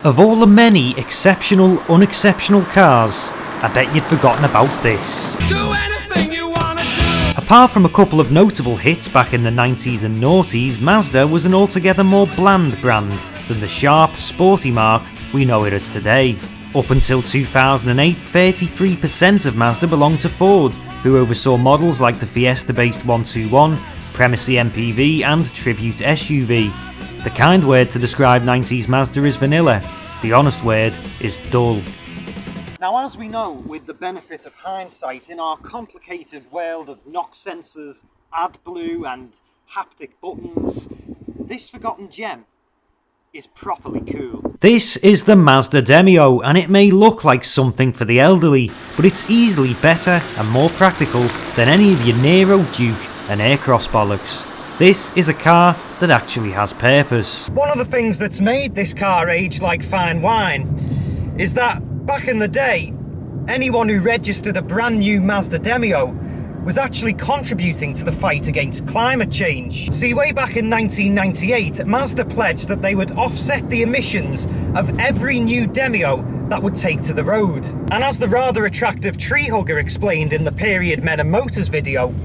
Of all the many exceptional, unexceptional cars, I bet you'd forgotten about this. Do anything you wanna do. Apart from a couple of notable hits back in the 90s and noughties, Mazda was an altogether more bland brand than the sharp, sporty mark we know it as today. Up until 2008, 33% of Mazda belonged to Ford, who oversaw models like the Fiesta-based 121, Premacy MPV and Tribute SUV. The kind word to describe 90s Mazda is vanilla, the honest word is dull. Now, as we know, with the benefit of hindsight, in our complicated world of knock sensors, AdBlue and haptic buttons, this forgotten gem is properly cool. This is the Mazda Demio, and it may look like something for the elderly, but it's easily better and more practical than any of your Nero, Duke and Aircross bollocks. This is a car that actually has purpose. One of the things that's made this car age like fine wine is that back in the day, anyone who registered a brand new Mazda Demio was actually contributing to the fight against climate change. See, way back in 1998, Mazda pledged that they would offset the emissions of every new Demio that would take to the road. And as the rather attractive tree hugger explained in the Period Men and Motors video,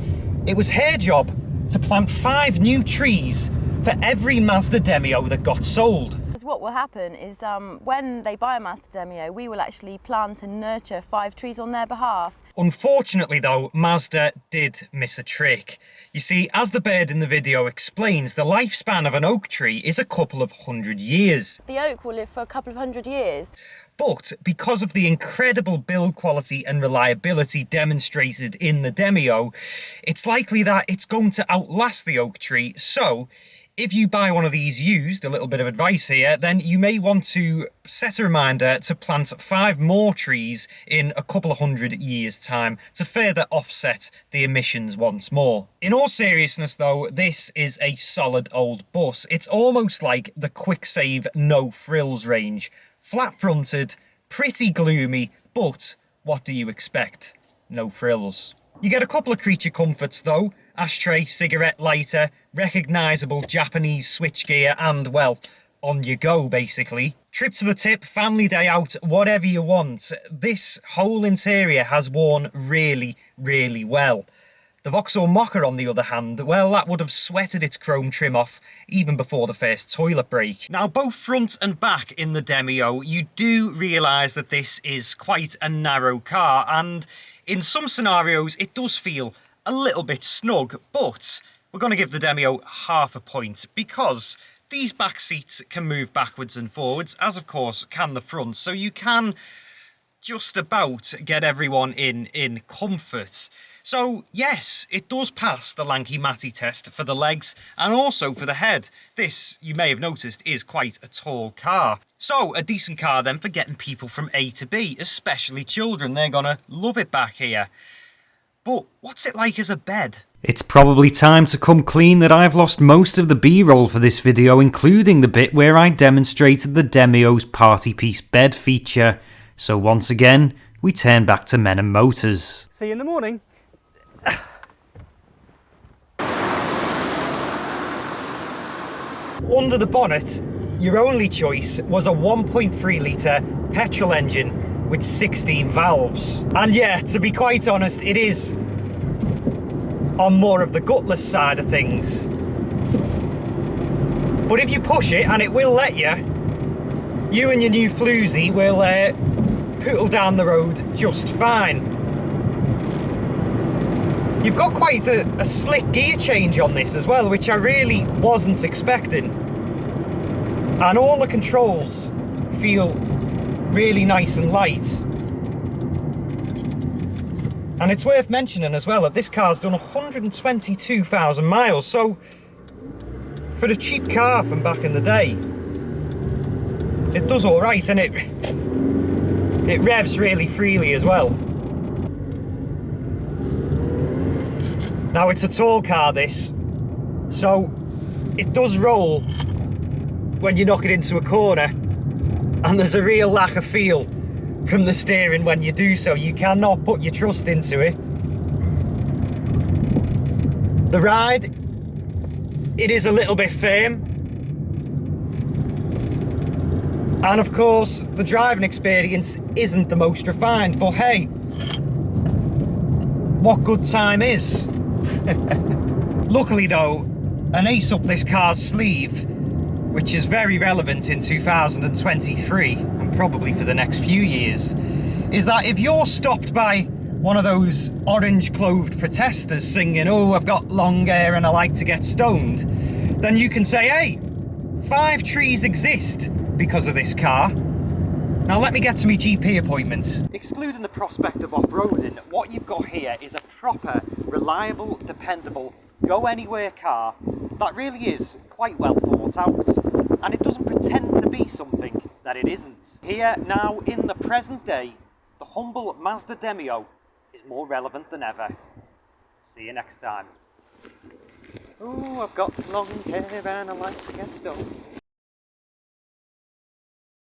it was her job to plant 5 new trees for every Mazda Demio that got sold. What will happen is when they buy a Mazda Demio, we will actually plant and nurture 5 trees on their behalf. Unfortunately though, Mazda did miss a trick. You see, as the bird in the video explains, the lifespan of an oak tree is a couple of 100 years. The oak will live for a couple of 100 years. But because of the incredible build quality and reliability demonstrated in the Demio, it's likely that it's going to outlast the oak tree. So if you buy one of these used, a little bit of advice here, then you may want to set a reminder to plant 5 more trees in a couple of 100 years' time to further offset the emissions once more. In all seriousness though, this is a solid old bus. It's almost like the quick save no frills range. Flat fronted, pretty gloomy, but what do you expect? No frills. You get a couple of creature comforts though. Ashtray, cigarette lighter, recognisable Japanese switchgear and, well, on you go basically. Trip to the tip, family day out, whatever you want. This whole interior has worn really, really well. The Vauxhall Mocha, on the other hand, well, that would have sweated its chrome trim off even before the first toilet break. Now, both front and back in the Demio, you do realise that this is quite a narrow car, and in some scenarios it does feel a little bit snug, but we're going to give the Demio half a point because these back seats can move backwards and forwards, as of course can the front, so you can just about get everyone in comfort. So yes, it does pass the lanky Matty test for the legs and also for the head. This, you may have noticed, is quite a tall car. So a decent car then for getting people from A to B, especially children. They're gonna love it back here. But what's it like as a bed? It's probably time to come clean that I've lost most of the B-roll for this video, including the bit where I demonstrated the Demio's party piece bed feature. So once again, we turn back to Men and Motors. See you in the morning. Under the bonnet, your only choice was a 1.3 litre petrol engine with 16 valves. And yeah, to be quite honest, it is on more of the gutless side of things. But if you push it, and it will let you, you and your new floozy will poodle down the road just fine. You've got quite a slick gear change on this as well, which I really wasn't expecting. And all the controls feel really nice and light. And it's worth mentioning as well that this car's done 122,000 miles, so for a cheap car from back in the day, it does all right, and it revs really freely as well. Now, it's a tall car, this, so it does roll when you knock it into a corner, and there's a real lack of feel from the steering when you do so. You cannot put your trust into it. The ride, it is a little bit firm, And of course, the driving experience isn't the most refined, but hey, what good time is? Luckily though, an ace up this car's sleeve, which is very relevant in 2023, and probably for the next few years, is that if you're stopped by one of those orange-clothed protesters singing, "Oh, I've got long hair and I like to get stoned," then you can say, hey, 5 trees exist because of this car. Now let me get to my GP appointment. Excluding the prospect of off-roading, what you've got here is a proper, reliable, dependable, go-anywhere car that really is quite well thought out. And it doesn't pretend to be something that it isn't. Here, now, in the present day, the humble Mazda Demio is more relevant than ever. See you next time. Oh, I've got long hair and I like to get stoned.